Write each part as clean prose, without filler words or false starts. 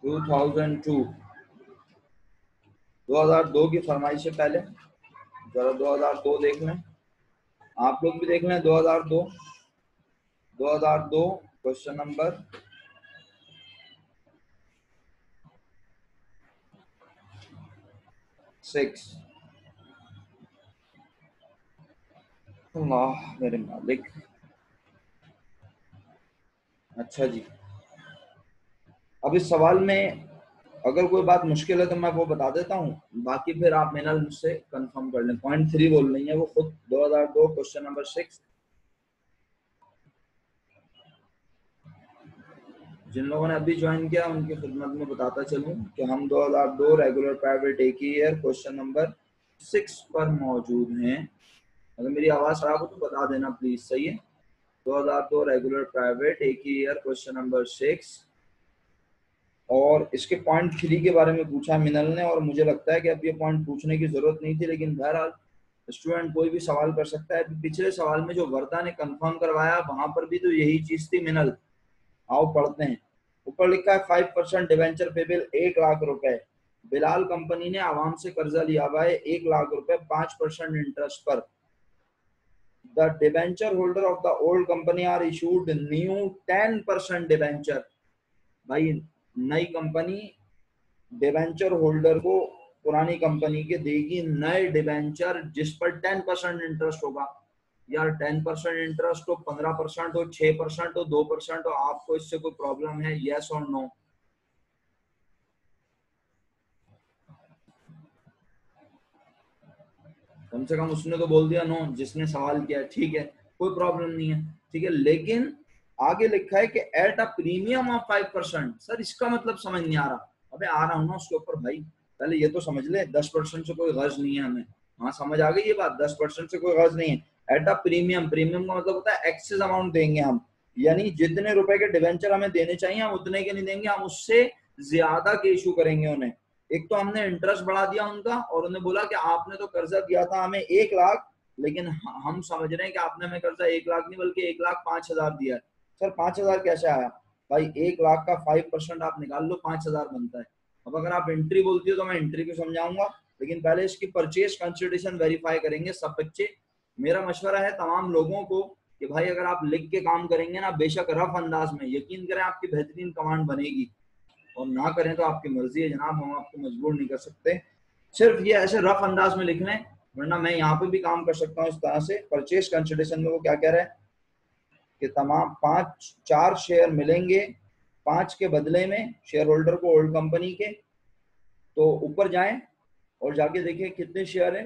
2002 2002 की फरमाइश से पहले जरा 2002 देख लें, आप लोग भी देख लें। 2002 क्वेश्चन नंबर 6। अल्लाह मेरे मालिक। अच्छा जी, अब इस सवाल में अगर कोई बात मुश्किल है तो मैं वो बता देता हूँ, बाकी फिर आप मिनल मुझसे कंफर्म कर लें। पॉइंट 3 बोल रही है वो खुद। 2002 क्वेश्चन नंबर 6। जिन लोगों ने अभी ज्वाइन किया उनकी खिदमत में बताता चलूं कि हम 2002 रेगुलर प्राइवेट एक ही ईयर क्वेश्चन नंबर 6 पर मौजूद हैं। अगर मेरी आवाज़ खराब हो तो बता देना प्लीज। सही है, 2002 रेगुलर प्राइवेट एक ही ईयर क्वेश्चन नंबर 6। और इसके पॉइंट 3 के बारे में पूछा मिनल ने, और मुझे लगता है कि अब ये पॉइंट पूछने की जरूरत नहीं थी, लेकिन बहरहाल स्टूडेंट कोई भी सवाल कर सकता है। पिछले सवाल में जो वर्दा ने कंफर्म करवाया वहां पर भी तो यही चीज थी मिनल। आओ पढ़ते हैं। ऊपर लिखा है 5% डिवेंचर पेबल 1 लाख रुपए। बिलाल कंपनी ने आवाम से कर्जा लिया हुआ है 1 लाख रुपए 5% इंटरेस्ट पर। The debenture holder of the old company are issued new 10% debenture. भाई नई कंपनी डिवेंचर होल्डर को पुरानी कंपनी के देगी नए डिवेंचर जिस पर 10% इंटरेस्ट होगा। यार 10% इंटरेस्ट हो, 15% हो, 6% हो, 2% हो, आपको इससे कोई प्रॉब्लम है? यस और नो? कम से कम उसने तो बोल दिया नो, जिसने सवाल किया। ठीक है, कोई प्रॉब्लम नहीं है। ठीक है, लेकिन आगे लिखा है कि at a premium of 5%। Sir इसका मतलब समझ नहीं आ रहा। अबे आ रहा हूं ना उसके ऊपर भाई, पहले ये तो समझ ले। 10% से कोई गर्ज नहीं है हमें। हाँ समझ आ गई ये बात, 10% से कोई गर्ज नहीं है। एट अ प्रीमियम, प्रीमियम का मतलब होता है एक्सेस अमाउंट देंगे हम, यानी जितने रुपए के डिवेंचर हमें देने चाहिए हम उतने के नहीं देंगे, हम उससे ज्यादा के इशू करेंगे उन्हें। एक तो हमने इंटरेस्ट बढ़ा दिया उनका, और उन्हें बोला कि आपने तो कर्जा दिया था हमें 1 लाख, लेकिन हम समझ रहे हैं कि आपने हमें कर्जा 1 लाख नहीं बल्कि 1,05,000 दिया है। सर 5,000 कैसे आया? भाई 1 लाख का 5% आप निकाल लो, 5,000 बनता है। अब अगर आप एंट्री बोलती हो तो मैं एंट्री को समझाऊंगा, लेकिन पहले इसकी परचेज कंसिडरेशन वेरीफाई करेंगे सब बच्चे। मेरा मशवरा है तमाम लोगों को कि भाई अगर आप लिख के काम करेंगे ना, बेशक रफ अंदाज में, यकीन करें आपकी बेहतरीन कमांड बनेगी। और ना करें तो आपकी मर्जी है जनाब, हम आपको मजबूर नहीं कर सकते। सिर्फ ये ऐसे रफ अंदाज में लिख लें, वरना मैं यहाँ पे भी काम कर सकता हूँ इस तरह से। परचेज कंसिडरेशन में वो क्या कह रहे हैं कि तमाम 4 शेयर मिलेंगे 5 के बदले में शेयर होल्डर को ओल्ड कंपनी के। तो ऊपर जाएं और जाके देखें कितने शेयर है,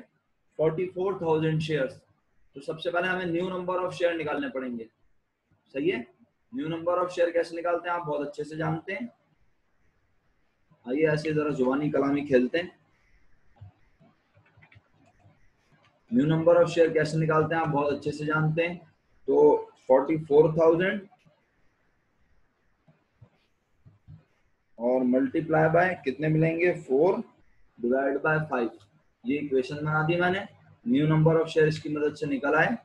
44,000 शेयर। तो सबसे पहले हमें न्यू नंबर ऑफ शेयर निकालने पड़ेंगे। सही है, न्यू नंबर ऑफ शेयर कैसे निकालते हैं आप बहुत अच्छे से जानते हैं। आइए ऐसे जरा जुबानी कलामी खेलते हैं। न्यू नंबर ऑफ शेयर कैसे निकालते हैं आप बहुत अच्छे से जानते हैं। तो 44,000 और मल्टीप्लाई बाय कितने मिलेंगे, 4 डिवाइड बाय 5। ये इक्वेशन बना दी मैंने। न्यू नंबर ऑफ शेयर इसकी मदद से निकल आए।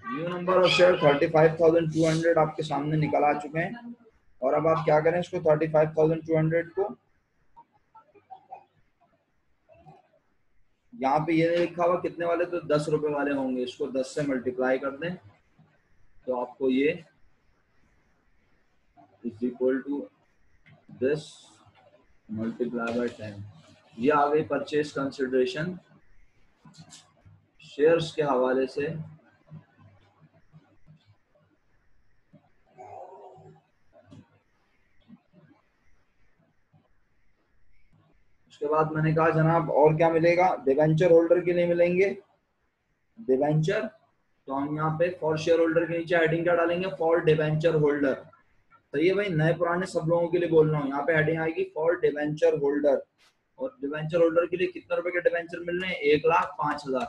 न्यू नंबर ऑफ शेयर 35,200 आपके सामने निकल आ चुके हैं। और अब आप क्या करें, इसको 35,200 को यहाँ पे ये लिखा हुआ कितने वाले, तो 10 रुपए वाले होंगे, इसको 10 से मल्टीप्लाई कर दें तो आपको ये is equal to this multiply by 10। ये आ गई परचेज कंसिडरेशन शेयर्स के हवाले से। उसके बाद मैंने कहा जनाब और क्या मिलेगा, डिवेंचर होल्डर के लिए मिलेंगे डिवेंचर। तो हम यहाँ पे फॉर शेयर होल्डर के नीचे हेडिंग क्या डालेंगे, फॉर डिवेंचर होल्डर। तो ये भाई नए पुराने सब लोगों के लिए बोल रहा हूँ, यहाँ पे हेडिंग आएगी फॉर डिवेंचर होल्डर। और डिवेंचर होल्डर के लिए कितने रुपए के डिवेंचर मिल रहे हैं, 1,05,000।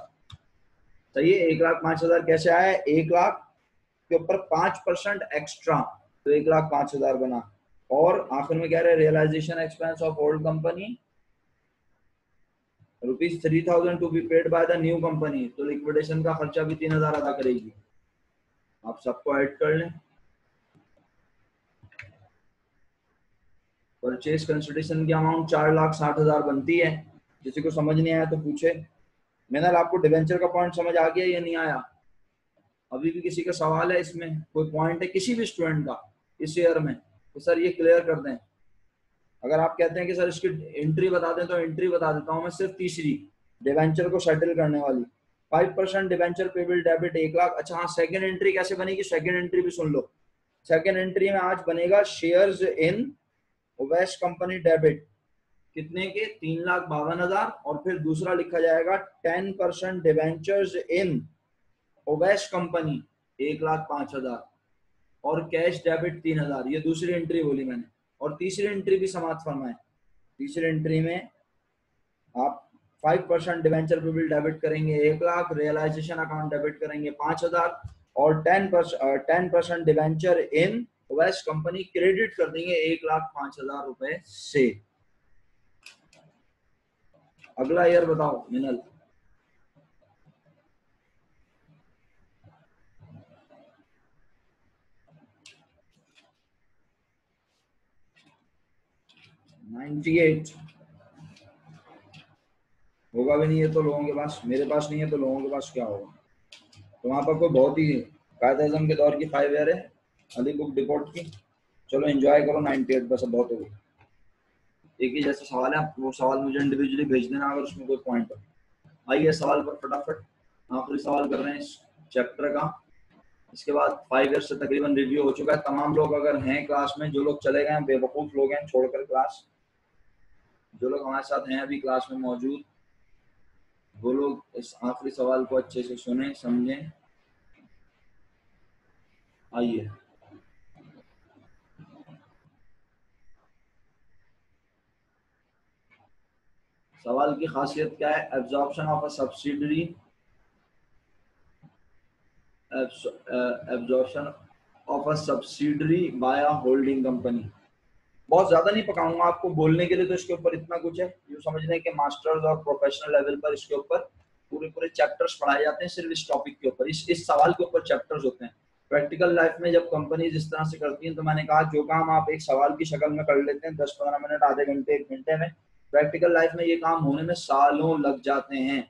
सही है, 1,05,000 कैसे आया है, 1 लाख के ऊपर 5% एक्स्ट्रा, तो 1,05,000 बना। और आखिर में कह रहे हैं realisation expense of old company, ₹3,000 to be paid by the new company, तो लिक्विडेशन का खर्चा भी 3,000 अदा करेगी। आप सबको ऐड कर लें। परचेज कंसिडरेशन की अमाउंट 4,60,000 बनती है। किसी को समझ नहीं आया तो पूछे। मैंने आपको डिवेंचर का पॉइंट समझ आ गया या नहीं आया? अभी भी किसी का सवाल है इसमें, कोई पॉइंट है किसी भी स्टूडेंट का इस ईयर में, तो सर ये क्लियर कर दें। अगर आप कहते हैं कि सर इसकी एंट्री बता दें तो एंट्री बता देता हूं मैं, सिर्फ तीसरी डिवेंचर को सेटल करने वाली। 5% डिवेंचर पेबल डेबिट 1 लाख। अच्छा हाँ, सेकंड एंट्री कैसे बनेगी? सेकंड एंट्री भी सुन लो। सेकंड एंट्री में आज बनेगा शेयर्स इन ओवेस्ट कंपनी डेबिट, कितने के? 3,52,000। और फिर दूसरा लिखा जाएगा 10% डिवेंचर्स इन ओवेस्ट कंपनी 1,05,000 और कैश डेबिट 3,000। ये दूसरी एंट्री बोली मैंने। और तीसरी एंट्री भी समाप्त फरमाए। तीसरी एंट्री में आप 5% डिवेंचर पेबल डेबिट करेंगे 1 लाख, रियलाइजेशन अकाउंट डेबिट करेंगे 5,000 और 10% डिवेंचर इन वेस्ट कंपनी क्रेडिट कर देंगे 1,05,000 रुपए से। अगला ईयर बताओ मिनल। $98 होगा भी नहीं है तो लोगों के पास, मेरे पास नहीं है तो लोगों के पास क्या होगा? तो वहां पर कोई बहुत ही कायदे आज़म के दौर की 5 ईयर है अली बुक डिपोर्ट की। चलो एंजॉय करो। 98 बस, बहुत हो गई। एक ही जैसा सवाल है, वो सवाल मुझे इंडिविजुअली भेज देना अगर उसमें कोई पॉइंट हो। आइए सवाल पर फटाफट। आखिरी सवाल कर रहे हैं इस चैप्टर का। इसके बाद 5 ईयर से तकरीबन रिव्यू हो चुका है। तमाम लोग अगर हैं क्लास में, जो लोग चले गए हैं बेवकूफ लोग हैं छोड़कर क्लास, जो लोग हमारे साथ हैं अभी क्लास में मौजूद, वो लोग इस आखिरी सवाल को अच्छे से सुने समझें। आइए सवाल की खासियत क्या है? Absorption of a subsidiary, absorption of a subsidiary by a holding company. बहुत ज्यादा नहीं पकाऊंगा आपको बोलने के लिए, तो इसके ऊपर इतना कुछ है। यूँ समझने के मास्टर्स और प्रोफेशनल लेवल पर इसके ऊपर पूरे पूरे चैप्टर्स पढ़ाए जाते हैं सिर्फ इस टॉपिक के ऊपर, इस सवाल के ऊपर चैप्टर्स होते हैं। प्रैक्टिकल लाइफ में जब कंपनीज इस तरह से करती हैं, तो मैंने कहा जो काम आप एक सवाल की शक्ल में कर लेते हैं 10-15 मिनट, आधे घंटे, 1 घंटे में, प्रैक्टिकल लाइफ में ये काम होने में सालों लग जाते हैं।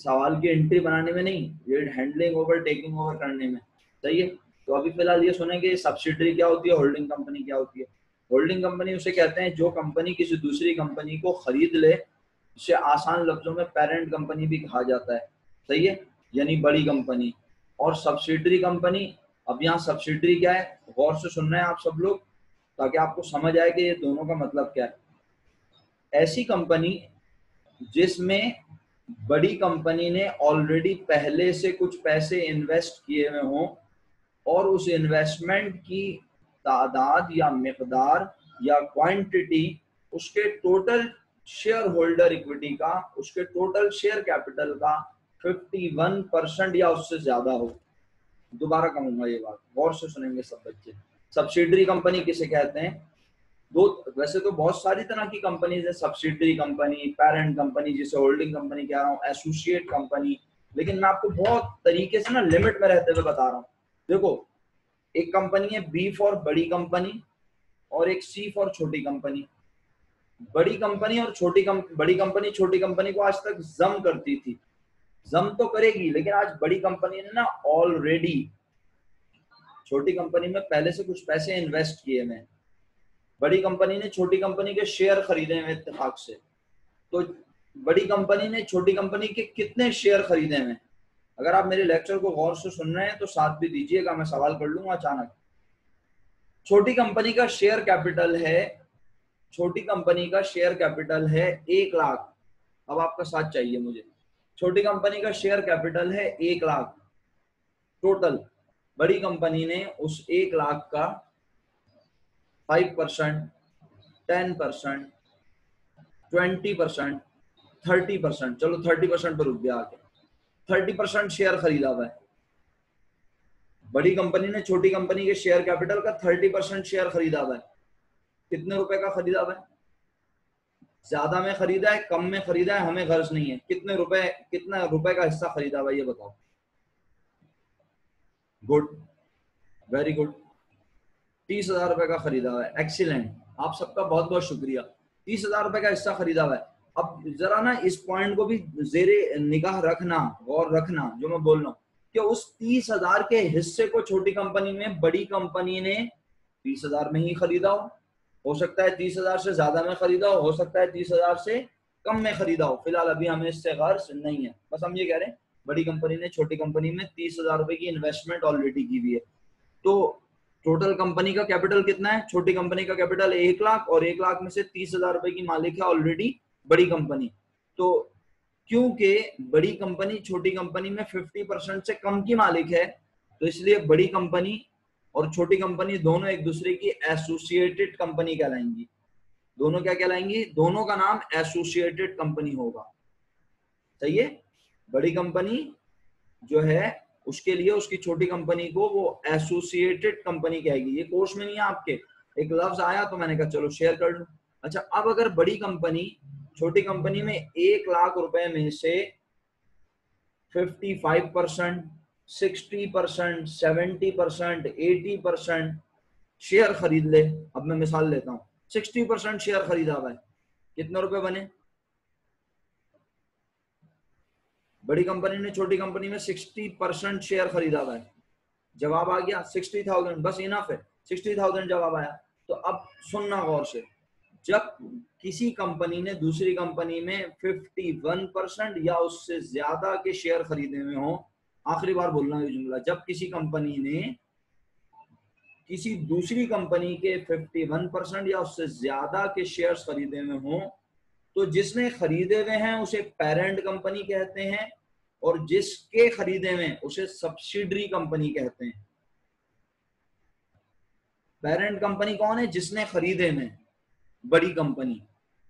सवाल की एंट्री बनाने में नहीं, ये हैंडलिंग ओवर, टेकिंग ओवर करने में। सही है। तो अभी फिलहाल ये सुनेंगे सब्सिडरी क्या होती है, होल्डिंग कंपनी क्या होती है। होल्डिंग कंपनी उसे कहते हैं जो कंपनी किसी दूसरी कंपनी को खरीद ले, इसे आसान लफ्जों में पेरेंट कंपनी भी कहा जाता है। सही है, यानी बड़ी कंपनी। और सब्सिडरी कंपनी, अब यहाँ सब्सिडरी क्या है गौर से सुनना है आप सब लोग, ताकि आपको समझ आए कि ये दोनों का मतलब क्या है। ऐसी कंपनी जिसमें बड़ी कंपनी ने ऑलरेडी पहले से कुछ पैसे इन्वेस्ट किए हुए हों और उस इन्वेस्टमेंट की तादाद या मिकदार या क्वांटिटी उसके टोटल शेयर होल्डर इक्विटी का, उसके टोटल शेयर कैपिटल का 51% या उससे ज्यादा हो। दोबारा कहूंगा ये बात, गौर से सुनेंगे सब बच्चे। सब्सिडरी कंपनी किसे कहते हैं? दो, वैसे तो बहुत सारी तरह की कंपनीज है, सब्सिडरी कंपनी, पेरेंट कंपनी, जिसे होल्डिंग कंपनी कह रहा हूँ, एसोसिएट कंपनी, लेकिन मैं आपको बहुत तरीके से ना लिमिट में रहते हुए बता रहा हूँ। देखो, एक कंपनी है बी फॉर बड़ी कंपनी और एक सी फॉर छोटी कंपनी। बड़ी कंपनी और बड़ी कंपनी छोटी कंपनी को आज तक जम करती थी, जम तो करेगी, लेकिन आज बड़ी कंपनी ने ना ऑलरेडी छोटी कंपनी में पहले से कुछ पैसे इन्वेस्ट किए हैं। बड़ी कंपनी ने छोटी कंपनी के शेयर खरीदे हैं इत्तेफाक से। तो बड़ी कंपनी ने छोटी कंपनी के कितने शेयर खरीदे हैं? अगर आप मेरे लेक्चर को गौर से सुन रहे हैं तो साथ भी दीजिएगा, मैं सवाल कर लूंगा अचानक। छोटी कंपनी का शेयर कैपिटल है, छोटी कंपनी का शेयर कैपिटल है 1 लाख। अब आपका साथ चाहिए मुझे। छोटी कंपनी का शेयर कैपिटल है 1 लाख टोटल। बड़ी कंपनी ने उस 1 लाख का 5%, 10%, 20%, 30%, चलो 30% पर रुक गया आके, 30% शेयर खरीदा हुआ है। बड़ी कंपनी ने छोटी कंपनी के शेयर कैपिटल का 30% शेयर खरीदा हुआ है। कितने रुपए का खरीदा हुआ है? ज्यादा में खरीदा है, कम में खरीदा है, हमें गर्ज नहीं है। कितने रुपए का हिस्सा खरीदा भाई, ये बताओ। Good, very good. 30,000 रुपए का खरीदा हुआ है, एक्सीलेंट, आप सबका बहुत बहुत शुक्रिया। 30,000 रुपए का हिस्सा खरीदा हुआ है। अब जरा ना इस पॉइंट को भी जेरे निगाह रखना, गौर रखना जो मैं बोल रहा हूँ, कि उस 30,000 के हिस्से को छोटी कंपनी में बड़ी कंपनी ने 30,000 में ही खरीदा हो सकता है 30,000 से ज्यादा में खरीदा हो सकता है 30,000 से कम में खरीदा हो। फिलहाल अभी हमें इससे गर्ज नहीं है, बस हम ये कह रहे हैं बड़ी कंपनी ने छोटी कंपनी में 30,000 रुपए की इन्वेस्टमेंट ऑलरेडी की हुई है। तो टोटल कंपनी का कैपिटल कितना है? छोटी कंपनी का कैपिटल 1 लाख, और 1 लाख में से 30,000 रुपए की मालिक है ऑलरेडी बड़ी कंपनी। तो क्योंकि बड़ी कंपनी छोटी कंपनी में 50% से कम की मालिक है, तो इसलिए बड़ी कंपनी और छोटी कंपनी दोनों एक दूसरे की एसोसिएटेड कंपनी कहलाएंगी। दोनों क्या कहलाएंगी? दोनों का नाम एसोसिएटेड कंपनी होगा। सही है? बड़ी कंपनी जो है उसके लिए उसकी छोटी कंपनी को वो एसोसिएटेड कंपनी कहेगी। ये कोर्स में नहीं है आपके, एक लफ्ज आया तो मैंने कहा चलो शेयर कर लूं। अच्छा, अब अगर बड़ी कंपनी छोटी कंपनी में 1 लाख रुपए में से 55%, 60%, 70%, 80% शेयर खरीद ले। अब मैं मिसाल लेता हूं, 60% शेयर खरीदा हुआ है, कितने रुपए बने? बड़ी कंपनी ने छोटी कंपनी में 60% शेयर खरीदा हुआ है, जवाब आ गया 60,000, बस इनफ है, 60,000 जवाब आया। तो अब सुनना गौर से, जब किसी कंपनी ने दूसरी कंपनी में 51% या उससे ज्यादा के शेयर खरीदे हुए हो, आखिरी बार बोलना ये जुमला, जब किसी कंपनी ने किसी दूसरी कंपनी के 51% या उससे ज्यादा के शेयर्स खरीदे हुए हो, तो जिसने खरीदे हुए हैं उसे पेरेंट कंपनी कहते हैं, और जिसके खरीदे हुए उसे सब्सिडरी कंपनी कहते हैं। पेरेंट कंपनी कौन है? जिसने खरीदे में, बड़ी कंपनी,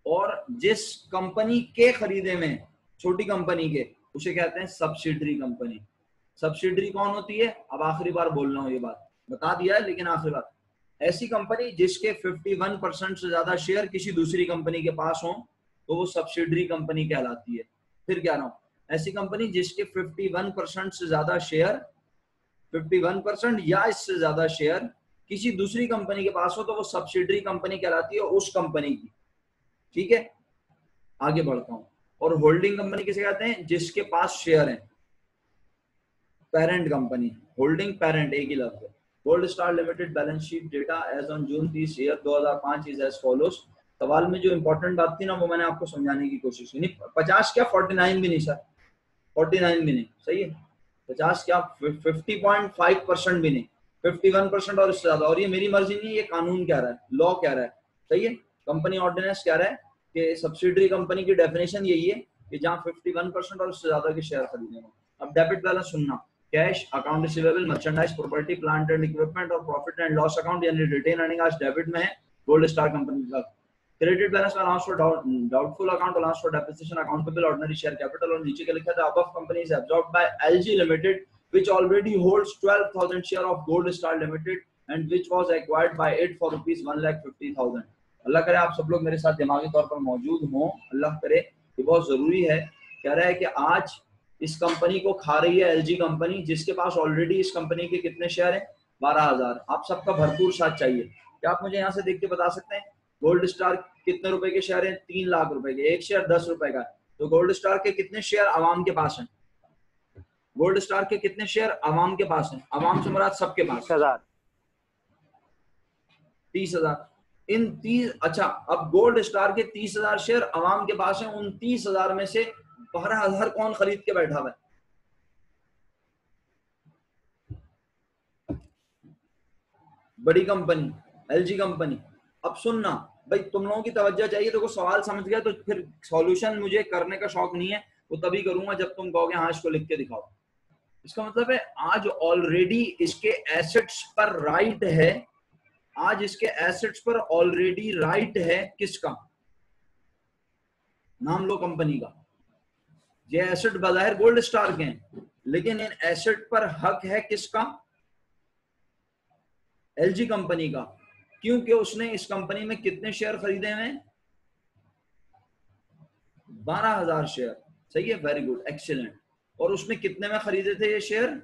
और जिस कंपनी के खरीदे में, छोटी कंपनी के, उसे कहते हैं सब्सिडरी कंपनी। सब्सिडरी कौन होती है? अब आखिरी बार बोल रहा हूं, ये बात बता दिया है लेकिन आखिरी बार, ऐसी कंपनी जिसके 51% से ज्यादा शेयर किसी दूसरी कंपनी के पास हो तो वो सब्सिडरी कंपनी कहलाती है। फिर क्या रहा हूं, ऐसी कंपनी जिसके 51% से ज्यादा शेयर, 51% या इससे ज्यादा शेयर किसी दूसरी कंपनी के पास हो तो वो सब्सिडरी कंपनी कहलाती है उस कंपनी की। ठीक है, आगे बढ़ता हूं। और होल्डिंग कंपनी किसे कहते हैं? जिसके पास शेयर है। पेरेंट कंपनी, होल्डिंग, पेरेंट एक ही लफ्ज है। Gold Star Limited balance sheet data as on June 30 year 2005 is as follows. सवाल में जो इंपॉर्टेंट बात थी ना वो मैंने आपको समझाने की कोशिश की। नहीं 50 क्या 49 भी नहीं सर, 49 भी नहीं, सही है, 50 क्या 50.5% भी नहीं, 51% और इससे ज्यादा। और ये मेरी मर्जी नहीं है, ये कानून कह रहा है, लॉ कह रहा है। सही है, कंपनी ऑर्डिनेंस कह रहा है कि सब्सिडरी कंपनी की डेफिनेशन यही है कि जहां 51% और उससे ज्यादा के शेयर खरीदे हो। अब डेबिट बैलेंस सुनना, cash, account receivable, merchandise, property, plant and equipment और प्रॉफिट एंड लॉस अकाउंट यानी रिटेन अर्निंग आज डेबिट में है गोल्ड स्टार कंपनी का। Credit balance allowance for doubtful account, allowance for depreciation, accountable, ordinary share capital. और नीचे क्या लिखा था, above company is absorbed by LG Limited which already holds 12,000 share of Gold Star Limited and which was acquired by it for rupees 1,50,000। अल्लाह करे आप सब लोग मेरे साथ दिमागी तौर पर मौजूद हों, अल्लाह करे, ये बहुत जरूरी है। कह रहा है कि आज इस कंपनी को खा रही है एलजी कंपनी, जिसके पास ऑलरेडी इस कंपनी के कितने शेयर हैं? 12,000। आप सबका भरपूर साथ चाहिए। क्या आप मुझे यहाँ से देख के बता सकते हैं गोल्ड स्टार कितने रुपए के शेयर हैं? 3 लाख रुपए के, एक शेयर 10 रुपए का। तो गोल्ड स्टार के कितने शेयर अवाम के पास हैं? गोल्ड स्टार के कितने शेयर अवाम के पास हैं? अवाम से मुराद सबके पास 30,000। इन 30, अच्छा, अब गोल्ड स्टार के 30,000 शेयर अवाम के पास हैं, उन 30,000 में से 12,000 कौन खरीद के बैठा हुआ है? बड़ी कंपनी, एलजी कंपनी। अब सुनना भाई, तुम लोगों की तवज्जो चाहिए। देखो सवाल समझ गया तो फिर सॉल्यूशन मुझे करने का शौक नहीं है, वो तभी करूंगा जब तुम कहोगे हाँ इसको लिख के दिखाओ। इसका मतलब है आज ऑलरेडी इसके एसेट्स पर राइट है, आज इसके एसेट्स पर ऑलरेडी राइट है किसका? नाम लो कंपनी का। ये एसेट बजाय गोल्ड स्टार के हैं, लेकिन इन एसेट पर हक है किसका? एलजी कंपनी का। क्योंकि उसने इस कंपनी में कितने शेयर खरीदे हुए हैं? 12,000 शेयर। सही है, वेरी गुड, एक्सीलेंट। और उसने कितने में खरीदे थे ये शेयर?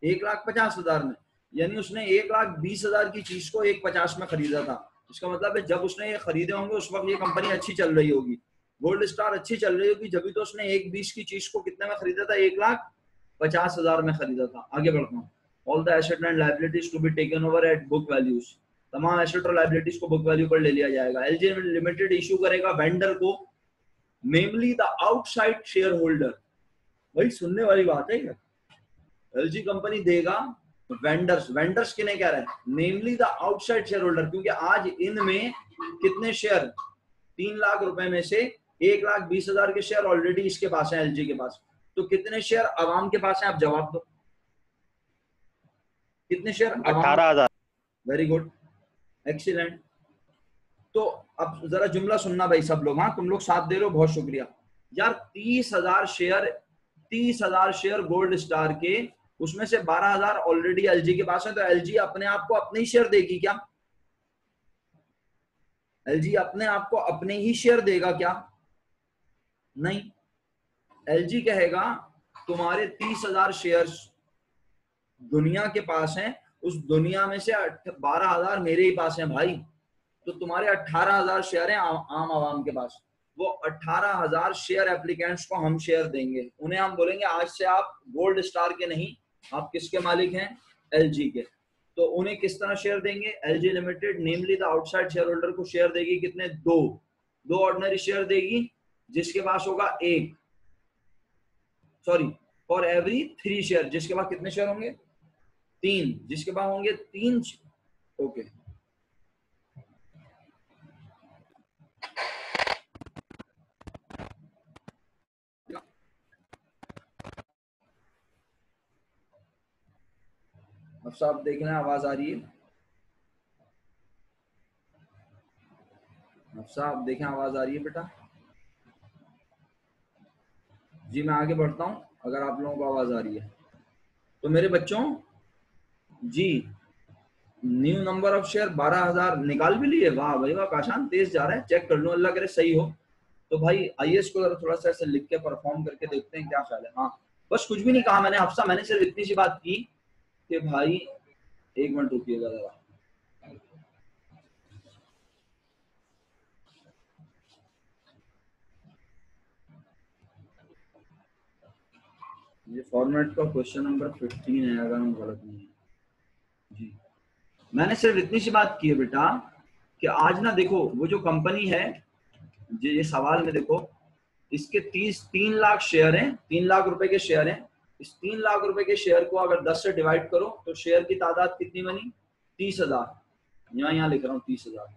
1,50,000 में। यानी उसने 1,20,000 की चीज को 1,50 में खरीदा था। इसका मतलब है जब उसने ये खरीदे होंगे उस वक्त ये कंपनी अच्छी चल रही होगी, गोल्ड स्टार अच्छी चल रही होगी, जब तो उसने 1,20 की चीज को कितने में खरीदा था? 1,50,000 में खरीदा था। आगे बढ़ता हूँ। All the asset and liabilities to be taken over at book values. तमाम एसेट और लायबिलिटीज को बुक वैल्यू पर ले लिया जाएगा। एलजी लिमिटेड इशू करेगा वेंडर को, namely the outside shareholder. भाई सुनने वाली बात है। एलजी कंपनी देगा वेंडर्स, वेंडर्स किन्हें कह रहे हैं? Namely the outside shareholder, क्योंकि आज इनमें कितने शेयर? 3 लाख रुपए में से 1,20,000 के शेयर ऑलरेडी इसके पास है, एलजी के पास। तो कितने शेयर आवाम के पास है? आप जवाब दो, कितने शेयर? 18,000। Very good, excellent. तो अब जरा जुमला सुनना भाई सब लोग। हाँ, तुम लोग साथ दे रहे हो, बहुत शुक्रिया यार। 30,000 शेयर, 30,000 शेयर गोल्ड स्टार के, उसमें से 12,000 ऑलरेडी एलजी के पास है। तो एलजी अपने आप को अपने ही शेयर देगी क्या? एलजी अपने आप को अपने ही शेयर देगा क्या? नहीं, एलजी कहेगा तुम्हारे 30,000 शेयर्स दुनिया के पास हैं, उस दुनिया में से 12,000 मेरे ही पास हैं भाई। तो तुम्हारे 18,000 शेयर हैं आम आवाम के पास। वो 18,000 शेयर एप्लीकेंट्स को हम शेयर देंगे। उन्हें हम बोलेंगे आज से आप गोल्ड स्टार के नहीं, आप किसके मालिक हैं? एलजी के। तो उन्हें किस तरह शेयर देंगे? LG limited namely the outside share holder को शेयर देगी कितने? दो ऑर्डिनरी शेयर देगी, जिसके पास होगा एक, सॉरी, फॉर एवरी 3 शेयर, जिसके पास कितने शेयर होंगे? 3, जिसके पास होंगे 3। ओके, अब साहब देखना, आवाज आ रही है? अब साहब देखें, आवाज आ रही है बेटा? जी मैं आगे बढ़ता हूं अगर आप लोगों को आवाज आ रही है तो। मेरे बच्चों जी, न्यू नंबर ऑफ शेयर 12,000 निकाल भी लिए। वाह भाई वाह, काशान तेज जा रहा है। चेक कर लो, अल्लाह करे सही हो। तो भाई आइए इसको जरा थोड़ा सा ऐसे लिख के परफॉर्म करके देखते हैं क्या ख्याल है। हाँ, बस कुछ भी नहीं कहा मैंने हफ्सा, मैंने सिर्फ इतनी सी बात की कि भाई एक मिनट रुकिएगा जरा। ये फॉर्मेट का क्वेश्चन नंबर 15 है अगर हम गलत नहीं है जी। मैंने सिर्फ इतनी सी बात की है बेटा कि आज ना देखो, वो जो कंपनी है, ये सवाल में देखो, इसके 3 लाख शेयर हैं, 3 लाख रुपए के शेयर हैं। इस 3 लाख रुपए के शेयर को अगर 10 से डिवाइड करो तो शेयर की तादाद कितनी बनी? 30,000। यहाँ लिख रहा हूँ 30,000,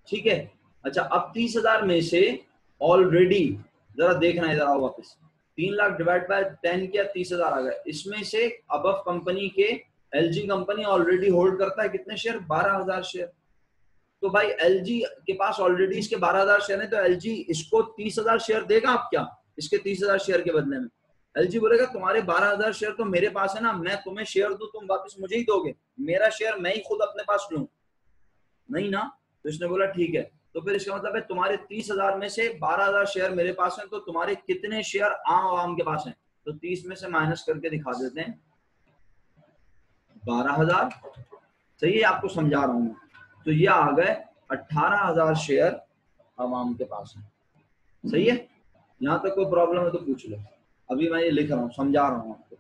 ठीक है। अच्छा, अब 30,000 में से ऑलरेडी, जरा देखना इधर आओ वापस, 3 लाख डिवाइड बाय 10 किया, 30,000 आ गए। इसमें से अब कंपनी के, एलजी कंपनी ऑलरेडी होल्ड करता है कितने शेयर? 12,000 शेयर। तो भाई एलजी के पास ऑलरेडी इसके 12,000 शेयर है, तो एलजी इसको 30,000 शेयर देगा आप क्या? इसके 30,000 शेयर के बदले में एलजी बोलेगा तुम्हारे 12,000 शेयर तो मेरे पास है ना, मैं तुम्हें शेयर दूं, तुम वापस मुझे ही दोगे, मेरा शेयर मैं ही खुद अपने पास लूं? नहीं ना। तो इसने बोला ठीक है। तो फिर इसका मतलब है तुम्हारे 30,000 में से 12,000 शेयर मेरे पास हैं, तो तुम्हारे कितने शेयर आम आवाम के पास हैं? तो 30 में से माइनस करके दिखा देते हैं 12,000। सही है, आपको समझा रहा हूं। तो ये आ गए 18,000 शेयर आवाम के पास है। सही है, यहाँ तक कोई प्रॉब्लम है तो पूछ लो। अभी मैं ये लिख रहा हूँ, समझा रहा हूँ आपको।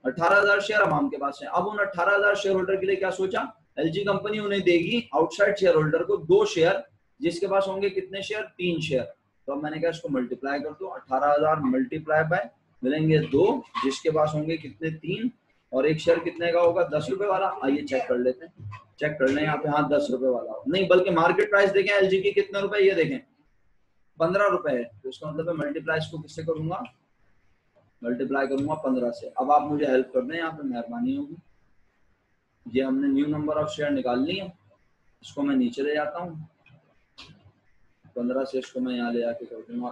18,000 शेयर आवाम के पास है। अब उन 18,000 शेयर होल्डर के लिए क्या सोचा? एलजी कंपनी उन्हें देगी आउटसाइड शेयर होल्डर को 2 शेयर, जिसके पास होंगे कितने शेयर? 3 शेयर। तो अब मैंने कहा इसको मल्टीप्लाई कर दो, 18,000 मल्टीप्लाई बाय मिलेंगे 2, जिसके पास होंगे कितने? 3। और एक शेयर कितने का होगा? 10 रुपए वाला। आइए चेक कर लेते हैं, चेक कर लें यहाँ पे। हाँ, 10 रुपए वाला नहीं, बल्कि मार्केट प्राइस देखें एलजी की कितने रुपए, ये देखें 15 रुपए है। तो इसका मतलब मैं मल्टीप्लाई इसको किससे करूंगा? मल्टीप्लाई करूंगा 15 से। अब आप मुझे हेल्प कर दें यहाँ पे, मेहरबानी होगी। ये हमने न्यू नंबर ऑफ शेयर निकाल ली है, इसको मैं नीचे ले जाता हूँ, 15 से इसको मैं यहाँ ले आके कर दूंगा,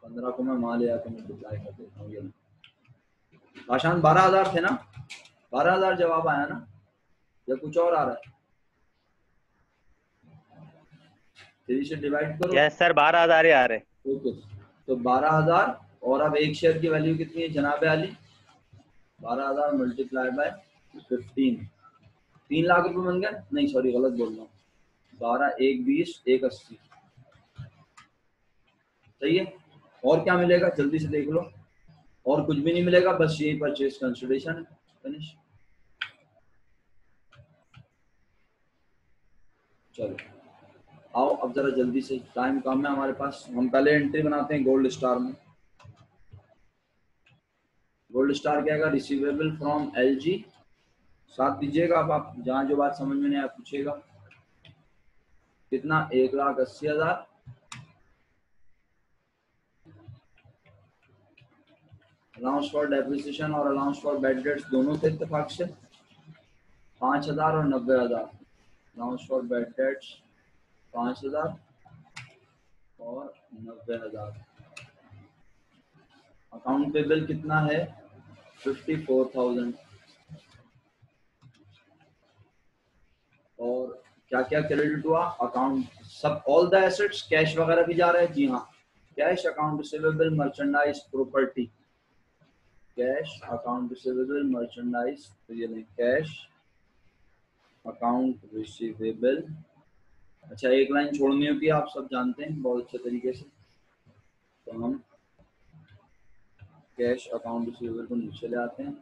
15 को मैं वहां ले आके मल्टीप्लाई कर देता हूँ। ये आसान 12,000 थे ना? 12,000 जवाब आया ना, या कुछ और आ रहा है? 3 से डिवाइड करो। यस सर, 12,000 ही आ रहे। ओके, तो 12,000 और अब एक शेयर की वैल्यू कितनी है जनाब आली? 12,000 मल्टीप्लाई बाय 15, 3 लाख रुपए बन गए। नहीं सॉरी, गलत बोल रहा हूँ, 12 1 20 1 80, सही है। और क्या मिलेगा जल्दी से देख लो, और कुछ भी नहीं मिलेगा, बस यही परचेज कंसिडरेशन है। फिनिश। चलो आओ अब जरा जल्दी से, टाइम कम है हमारे पास, हम पहले एंट्री बनाते हैं गोल्ड स्टार में। गोल्ड स्टार क्या है? रिसीवेबल फ्रॉम एलजी, साथ दीजिएगा आप जहाँ जो बात समझ में नहीं आया पूछिएगा। कितना? 1,80,000। अलाउंस फॉर डेप्रिसिएशन और अलाउंस फॉर बैड डेट्स दोनों थे इत्तेफाक से 5,000 और 90,000। अलाउंस फॉर बैड डेट्स 5,000 और 90,000। अकाउंट पेबल कितना है? 54,000। और क्या क्या क्रेडिट हुआ? अकाउंट सब, ऑल द एसेट्स, कैश वगैरह भी जा रहा है। जी हाँ, cash, account receivable, merchandise, property. Cash, account receivable, merchandise, तो ये नहीं, कैश, अकाउंट रिसीवेबल। अच्छा, एक लाइन छोड़नी होती है, आप सब जानते हैं बहुत अच्छे तरीके से। तो हम कैश, अकाउंट रिसीवेबल को नीचे ले आते हैं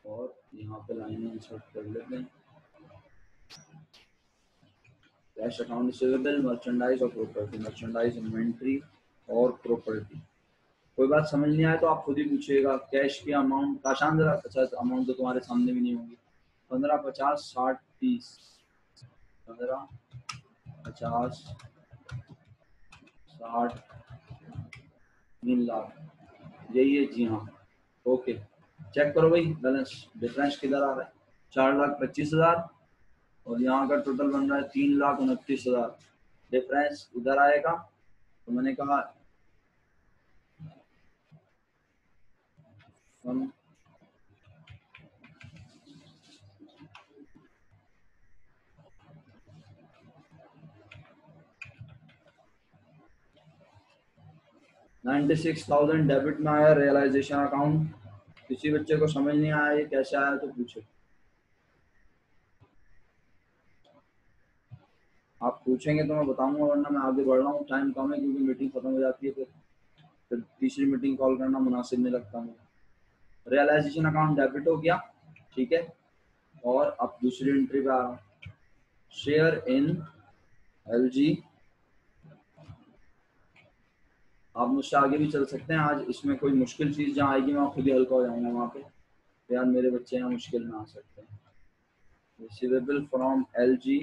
और यहाँ पे लाइनें इंसर्ट कर लेते हैं। कैश, अकाउंट रिसीवेबल, मर्चेंडाइज और प्रॉपर्टी। मर्चेंडाइज, इन्वेंट्री और प्रॉपर्टी। कोई बात समझ नहीं आए तो आप खुद ही पूछिएगा। कैश की अमाउंट आसान जरा, अच्छा अमाउंट तो तुम्हारे सामने भी नहीं होगी। 15 50 60 30, 15 50 60 3 लाख, यही है। जी हाँ, ओके, चेक करो भाई बैलेंस, डिफरेंस किधर आ रहा है? 4,25,000 और यहाँ का टोटल बन रहा है 3,29,000। डिफरेंस उधर आएगा। तो मैंने कहा हम $96,000 डेबिट में आया रियलाइजेशन अकाउंट। किसी बच्चे को समझ नहीं आया ये कैसे आया तो पूछे, आप पूछेंगे तो मैं बताऊंगा, वरना मैं आगे बढ़ रहा हूँ, टाइम कम है क्योंकि मीटिंग खत्म हो जाती है, फिर तीसरी मीटिंग कॉल करना मुनासिब नहीं लगता मुझे। रियलाइजेशन अकाउंट डेबिट हो गया, ठीक है। और अब दूसरी एंट्री पे आ रहा हूँ, शेयर इन एलजी। आप मुझसे आगे भी चल सकते हैं, आज इसमें कोई मुश्किल चीज़ जहाँ आएगी मैं खुद ही हल्का हो जाऊंगा वहाँ पे, यार मेरे बच्चे यहाँ मुश्किल में आ सकते हैं। रिसीवेबल फ्रॉम एलजी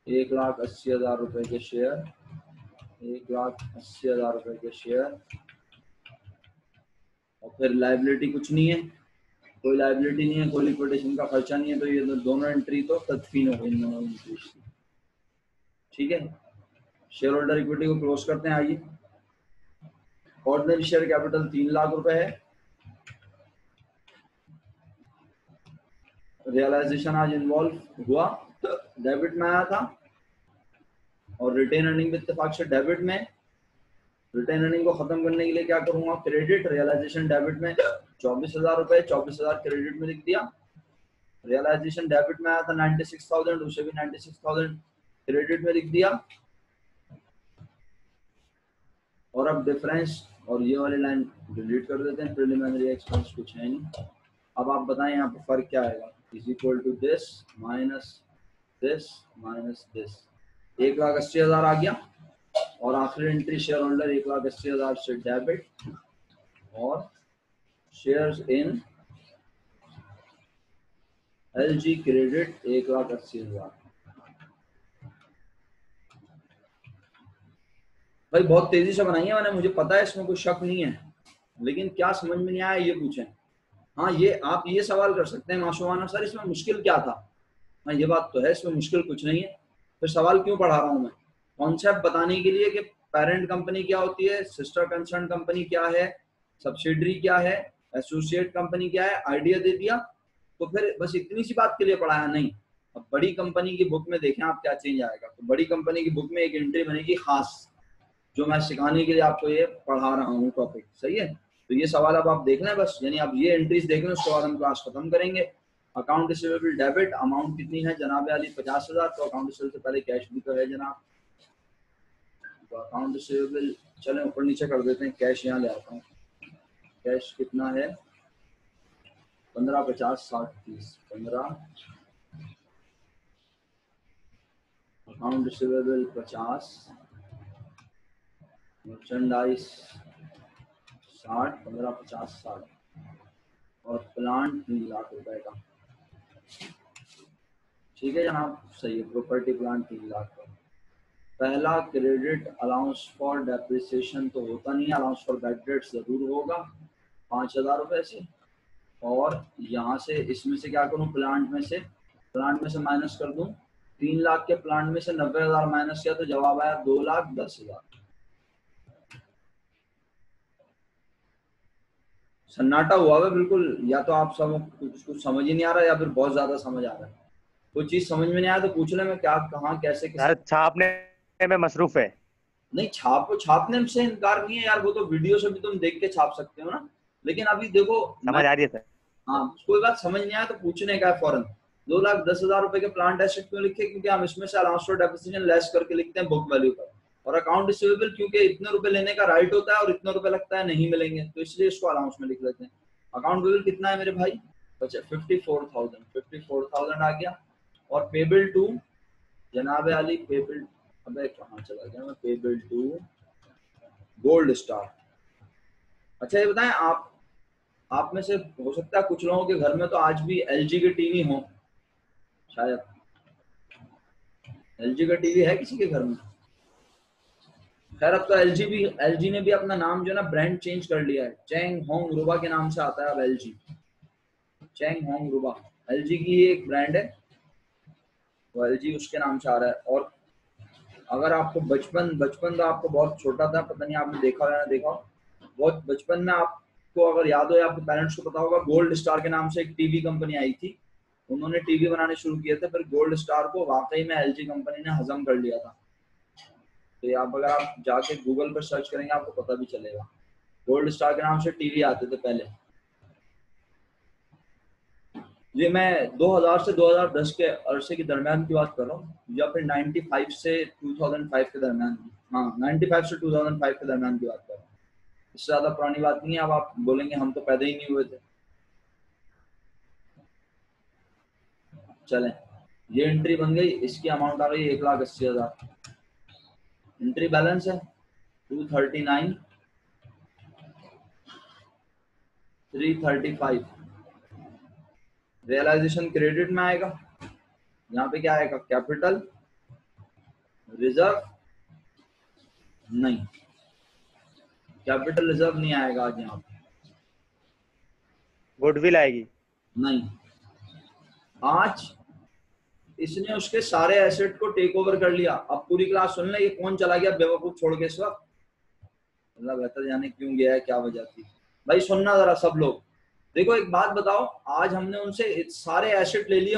1,80,000 रुपए के शेयर, 1,80,000 रुपए के शेयर। और फिर लाइबिलिटी कुछ नहीं है, कोई लाइबिलिटी नहीं है, कोई लिक्विडेशन का खर्चा नहीं है, तो ये दोनों एंट्री तो तदफीन हो गई, दोनों एंट्री, ठीक है। शेयर होल्डर इक्विटी को क्लोज करते हैं, आइए। ऑर्डिनरी शेयर कैपिटल 3 लाख रुपए है। रियलाइजेशन आज इन्वॉल्व हुआ, डेबिट में आया था, और रिटेन अर्निंग भी इत्तेफाक से डेबिट में। रिटेन अर्निंग को खत्म करने के लिए क्या करूंगा? क्रेडिट, रियलाइजेशन डेबिट में 24,000 रुपए, 24,000 क्रेडिट में लिख दिया। रियलाइजेशन डेबिट में आया था 96,000, उसे भी 96,000 क्रेडिट में लिख दिया। और अब डिफरेंस और ये वाली लाइन डिलीट कर देते हैं, प्रिलिमिनरी एक्सपेंस कुछ है नहीं। अब आप बताएं यहाँ पर फर्क क्या आएगा? Is equal to this minus this minus this, 1,80,000 आ गया। और आखिरी एंट्री शेयर होल्डर 1,80,000 से डेबिट, और शेयर्स इन एलजी क्रेडिट 1,80,000। भाई बहुत तेजी से बनाई है मैंने, मुझे पता है इसमें कोई शक नहीं है, लेकिन क्या समझ में नहीं आया ये पूछें। हाँ, ये आप ये सवाल कर सकते हैं माशुमाना, सर इसमें मुश्किल क्या था? हाँ ये बात तो है, इसमें मुश्किल कुछ नहीं है, फिर सवाल क्यों पढ़ा रहा हूँ मैं? कॉन्सेप्ट बताने के लिए कि पेरेंट कंपनी क्या होती है, सिस्टर कंसर्न कंपनी क्या है, सब्सिडरी क्या है, एसोसिएट कंपनी क्या है, आइडिया दे दिया, तो फिर बस इतनी सी बात के लिए पढ़ाया नहीं। अब बड़ी कंपनी की बुक में देखें आप क्या चेंज आएगा। तो बड़ी कंपनी की बुक में एक एंट्री बनेगी खास, जो मैं सिखाने के लिए आपको ये पढ़ा रहा हूँ टॉपिक, सही है। तो ये सवाल अब आप देख लें बस, यानी आप ये एंट्रीज देख लें, उसके बाद हम क्लास खत्म करेंगे। अकाउंट रिसीवेबल डेबिट, अमाउंट कितनी है जनाब अली? 50,000। तो अकाउंट रिसीवेबल से पहले कैश भी तो है जनाब, तो अकाउंट रिसीवेबल चलें ऊपर नीचे कर देते हैं, कैश यहाँ ले आता हूँ। कैश कितना है? 15, 50, 60, 30, 15। अकाउंट रिसीवेबल 50, मर्चेंडाइज 60, 15, 50, 60 और प्लांट 3 लाख रुपए का, ठीक है जनाब, सही है। प्रॉपर्टी प्लांट 3 लाख का। पहला क्रेडिट अलाउंस फॉर डेप्रिसिएशन तो होता नहीं है, अलाउंस फॉर बैड डेट जरूर होगा 5,000 रुपए से, और यहाँ से इसमें से क्या करूँ, प्लांट में से माइनस कर दूं। 3 लाख के प्लांट में से 90,000 माइनस किया तो जवाब आया 2,10,000। सन्नाटा हुआ है बिल्कुल, या तो आप सब कुछ समझ ही नहीं आ रहा या फिर बहुत ज्यादा समझ आ रहा है। कोई चीज समझ में नहीं आया तो पूछ ले, मैं क्या कहाँ कैसे किस। सर छापने में मसरूफ है। नहीं, छापने से इनकार नहीं है यार, वो तो वीडियो से भी तुम देख के छाप सकते हो ना। लेकिन अभी देखो मैं, समझ आ रही है सर। हाँ कोई बात समझ नहीं आया तो पूछने का है फौरन। 2,10,000 रुपए के प्लांट एसेट क्यों लिखे? क्योंकि हम इसमें से अलाउंस फॉर डेप्रिसिएशन लेस करके लिखते हैं बुक वैल्यू पर। और अकाउंट रिसीवेबल क्योंकि इतने रुपए लेने का राइट होता है और इतने रुपए लगता है नहीं मिलेंगे, तो इसलिए इसको अलाउंस में लिख लेते हैं। अकाउंट पेबल कितना है मेरे भाई? 54,000 आ गया। और पेबल टू जनाब अली, पेबल, अबे कहाँ चला गया मैं, पेबल टू गोल्ड स्टार। अच्छा ये बताएं, आप में से हो सकता है कुछ लोगों के घर में तो आज भी एलजी के टीवी हो, शायद। एलजी का टीवी है किसी के घर में? खैर अब तो एलजी ने भी अपना नाम जो है ना ब्रांड चेंज कर लिया है, चैंग होंग रुबा के नाम से आता है अब एलजी। चैंग होंग रुबा एलजी की एक ब्रांड है, वो एलजी उसके नाम से आ रहा है। और अगर आपको बचपन तो आपको बहुत छोटा था, पता नहीं आपने देखा हो या ना देखा हो, बहुत बचपन में आपको अगर याद हो या आपके पेरेंट्स को पता होगा, गोल्ड स्टार के नाम से एक टीवी कंपनी आई थी। उन्होंने टीवी बनाने शुरू किए थे, फिर गोल्ड स्टार को वाकई में एलजी कंपनी ने हजम कर लिया था। तो ये आप अगर आप जाके गूगल पर सर्च करेंगे आपको पता भी चलेगा, गोल्ड स्टार के नाम से टीवी आते थे पहले। ये मैं 2000 से 2010 के अरसे के दरमियान की बात कर रहा हूँ, या फिर 95 से 2005 के दरमियान की। हाँ 95 से 2005 के दरमियान की बात कर रहा हूँ, इससे ज्यादा पुरानी बात नहीं है। अब आप बोलेंगे हम तो पैदा ही नहीं हुए थे। चलें, ये एंट्री बन गई, इसकी अमाउंट आ गई 1,80,000। एंट्री बैलेंस है 239, 335। रियलाइजेशन क्रेडिट में आएगा, यहाँ पे क्या आएगा, कैपिटल रिजर्व नहीं, कैपिटल रिजर्व नहीं आएगा आज यहाँ पे, गुडविल आएगी नहीं। आज इसने उसके सारे एसेट को टेक ओवर कर लिया। अब पूरी क्लास सुन ले, ये कौन चला गया बेवकूफ छोड़ के इस वक्त, मतलब बेहतर जाने क्यों गया है, क्या वजह थी। भाई सुनना जरा सब लोग, देखो एक बात बताओ, आज हमने उनसे सारे एसेट ले लिए,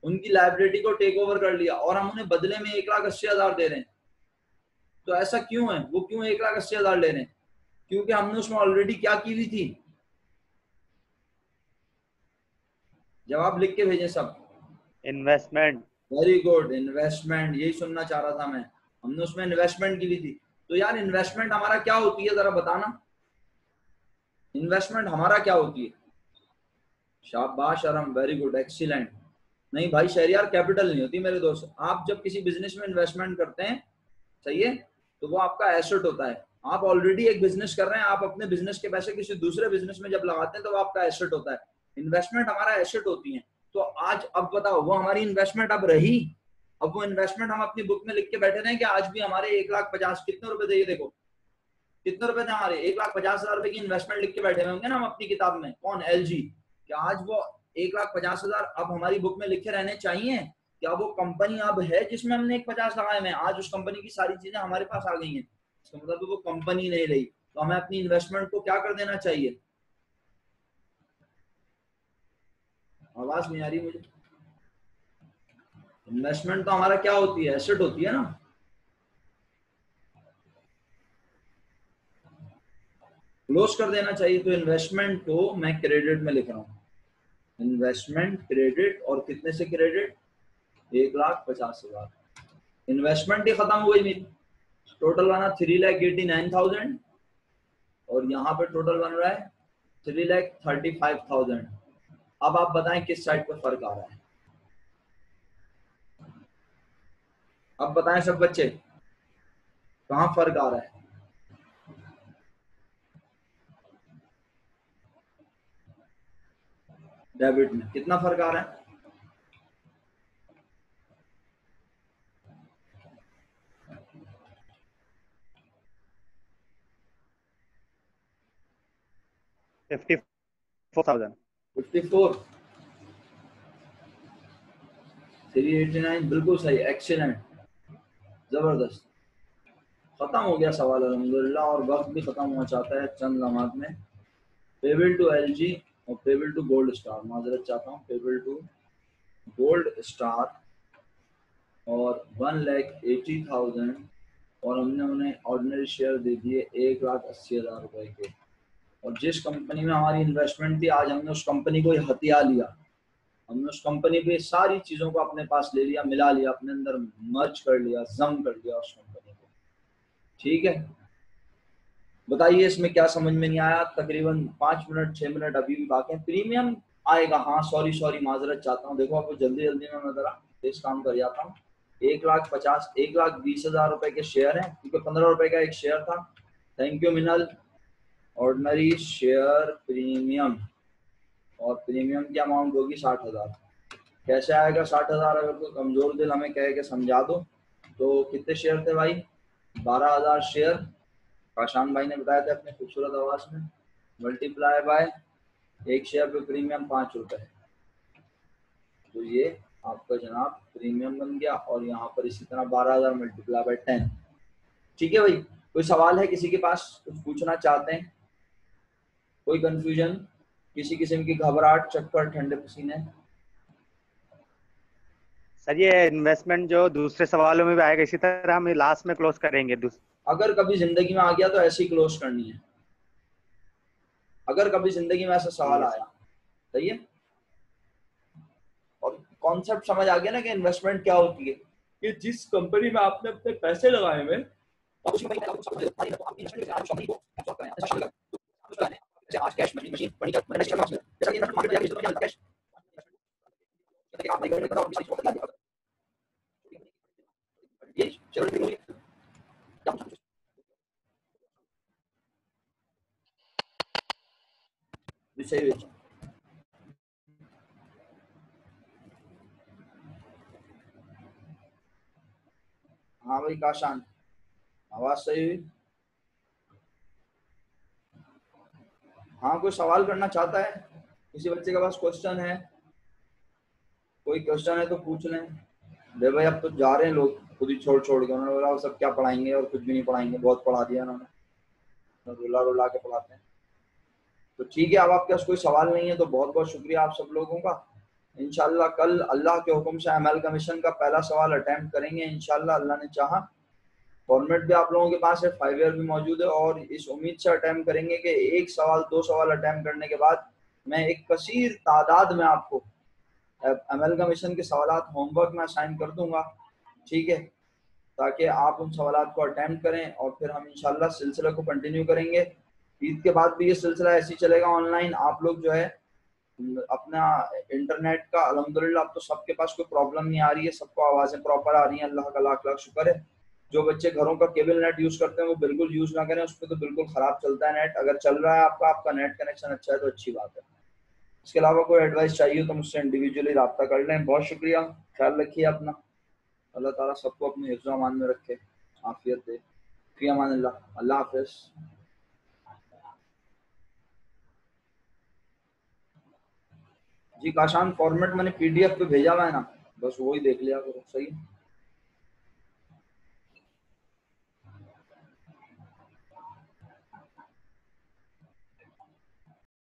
उनकी लाइबिलिटी को टेक ओवर कर लिया, और हम उन्हें बदले में 1,80,000 दे रहे हैं। तो ऐसा क्यों है, वो क्यों 1,80,000 ले रहे हैं? क्योंकि हमने उसमें ऑलरेडी क्या की हुई थी? जवाब लिख के भेजें सब। इन्वेस्टमेंट। वेरी गुड, इन्वेस्टमेंट, यही सुनना चाह रहा था मैं। हमने उसमें इन्वेस्टमेंट की भी थी। तो यार इन्वेस्टमेंट हमारा क्या होती है, जरा बताना, इन्वेस्टमेंट हमारा क्या होती है? शाबाश अरम, वेरी गुड, एक्सीलेंट। नहीं भाई शहरियार, कैपिटल नहीं होती मेरे दोस्त। आप जब किसी बिजनेस में इन्वेस्टमेंट करते हैं, सही है, तो वो आपका एसेट होता है। आप ऑलरेडी एक बिजनेस कर रहे हैं, आप अपने बिजनेस के पैसे किसी दूसरे बिजनेस में जब लगाते हैं तो वो आपका एसेट होता है। इन्वेस्टमेंट हमारा एसेट होती है। तो आज अब बताओ, वो हमारी इन्वेस्टमेंट अब रही? अब वो इन्वेस्टमेंट हम अपनी बुक में लिख के बैठे रहे कि आज भी हमारे 1,50,000 कितने रुपए थे, ये देखो कितने रुपए थे हमारे, 1,50,000 रुपए की इन्वेस्टमेंट लिख के बैठे होंगे ना हम अपनी किताब में, कौन, एलजी। क्या आज वो 1,50,000 अब हमारी बुक में लिखे रहने चाहिए? क्या वो कंपनी अब है जिसमें हमने 1,50 लगाए हुए हैं? आज उस कंपनी की सारी चीजें हमारे पास आ गई हैं, इसका मतलब वो कंपनी नहीं रही। तो हमें अपनी इन्वेस्टमेंट को क्या कर देना चाहिए? आवाज नहीं आ रही मुझे। इन्वेस्टमेंट तो हमारा क्या होती है, एसेट होती है ना। क्लोज कर देना चाहिए। तो इन्वेस्टमेंट को मैं क्रेडिट में लिख रहा हूँ, इन्वेस्टमेंट क्रेडिट, और कितने से क्रेडिट, 1,50,000। इन्वेस्टमेंट ही खत्म हो गई मेरी। टोटल बना 3,89,000 और यहाँ पे टोटल बन रहा है 3,35,000। अब आप बताएं किस साइड पे फर्क आ रहा है। अब बताएं सब बच्चे, कहाँ फर्क आ रहा है। डेबिट में कितना फर्क आ रहा है। 54,000। 54, 389, बिल्कुल सही, एक्सीलेंट, जबरदस्त। खत्म हो गया सवाल अल्हम्दुलिल्लाह, और वक्त भी खत्म होना चाहता है चंद लम्हात में। पेबल टू एलजी और पेबल टू गोल्ड स्टार, माजरत चाहता हूँ, पेबल टू गोल्ड स्टार और 1,80,000, और हमने उन्हें ऑर्डिनरी शेयर दे दिए 1,80,000 रुपए के। और जिस कंपनी में हमारी इन्वेस्टमेंट थी, आज हमने उस कंपनी को हथिया लिया। हमने उस कंपनी पे सारी चीजों को अपने पास ले लिया, मिला लिया, अपने अंदर मर्ज कर लिया, जम कर लिया उस कंपनी को। ठीक है, बताइए इसमें क्या समझ में नहीं आया। तकरीबन 5 मिनट 6 मिनट अभी भी बाकी है। प्रीमियम आएगा, हाँ सॉरी सॉरी, माजरत चाहता हूँ। देखो आपको जल्दी जल्दी में मैं जरा इस काम कर जाता हूँ। 1,50,000 1,20,000 रुपए के शेयर हैं, क्योंकि 15 रुपए का एक शेयर था। Thank you Minal. Ordinary share premium, और प्रीमियम की अमाउंट होगी 60,000। कैसे आएगा 60,000, अगर कोई कमजोर दिल हमें कहे के समझा दो। तो कितने शेयर थे भाई, 12,000 शेयर, काशान भाई ने बताया था अपने खूबसूरत आवाज में। मल्टीप्लाई बाय एक शेयर पे प्रीमियम 5 रुपए, तो ये आपका जनाब प्रीमियम बन गया। और यहाँ पर इसी तरह 12,000 मल्टीप्लाई बाय 10। ठीक है भाई, कोई सवाल है किसी के पास, कुछ पूछना चाहते हैं, कोई कंफ्यूजन, किसी किस्म की घबराहट, चक्कर, ठंडे पसीने। सर ये इन्वेस्टमेंट जो दूसरे सवालों में भी आएगा, इसी तरह हम लास्ट में क्लोज करेंगे। अगर कभी जिंदगी में आ गया तो ऐसे ही क्लोज करनी है, अगर कभी जिंदगी में ऐसा ठीक सवाल है आया। सर। सही है, और कॉन्सेप्ट समझ आ गया ना कि इन्वेस्टमेंट क्या होती है, कि जिस कंपनी में आपने अपने पैसे लगाए हुए, आप उसी कंपनी में आपको कंपनी को आपकी इन्वेस्टमेंट आज कंपनी को एब्सॉर्ब करना है, ऐसा शामिल करना है। जैसे आज कैश मनी मशीन बनी कर मैंने जैसा कि इन्वेस्टमेंट मार्केट में जाके कैश आप नहीं करने का और किसी को बता दिया ये चलो विषय। हाँ भाई काशान, आवाज सही हुई। हाँ, कोई सवाल करना चाहता है, किसी बच्चे के पास क्वेश्चन है, कोई क्वेश्चन है तो पूछ लें। दे भाई अब तो जा रहे हैं लोग खुद ही छोड़ छोड़ के, उन्होंने बोला वो सब क्या पढ़ाएंगे और कुछ भी नहीं पढ़ाएंगे, बहुत पढ़ा दिया उन्होंने, तो रुला रुला के पढ़ाते हैं। तो ठीक है, अब आपके पास कोई सवाल नहीं है तो बहुत बहुत शुक्रिया आप सब लोगों का। इंशाल्लाह कल अल्लाह के हुक्म से एमएल कमीशन का पहला सवाल अटेम्प्ट करेंगे इंशाल्लाह, अल्लाह ने चाहा। फॉर्मेट भी आप लोगों के पास है, 5 ईयर भी मौजूद है, और इस उम्मीद से अटेम्प्ट करेंगे कि एक सवाल 2 सवाल अटेम्प्ट करने के बाद मैं एक कसीर तादाद में आपको एमएल कमीशन के सवालात होमवर्क में असाइन कर दूंगा। ठीक है, ताकि आप उन सवालात को अटेम्प्ट करें, और फिर हम इंशाल्लाह सिलसिले को कंटिन्यू करेंगे। ईद के बाद भी ये सिलसिला ऐसे ही चलेगा ऑनलाइन। आप लोग जो है अपना इंटरनेट का अल्हम्दुलिल्लाह अब तो सबके पास कोई प्रॉब्लम नहीं आ रही है, सबको आवाज़ें प्रॉपर आ रही हैं, अल्लाह का लाख लाख शुक्र है। जो बच्चे घरों का केबल नेट यूज़ करते हैं वो बिल्कुल यूज़ ना करें, उस पर तो बिल्कुल ख़राब चलता है नेट। अगर चल रहा है आपका आपका नेट कनेक्शन अच्छा है तो अच्छी बात है। इसके अलावा कोई एडवाइस चाहिए तो मुझसे इंडिविजुअली रब्ता कर लें। बहुत शुक्रिया, ख्याल रखिए अपना, अल्लाह ताला सबको अपने हिफ्ज़ व अमान में रखे, आफियत दे। फी अमानिल्लाह, अल्लाह हाफ़िज़। जी काशान, फॉर्मेट मैंने पीडीएफ पे भेजा हुआ है ना, बस वही देख लिया करो। सही है।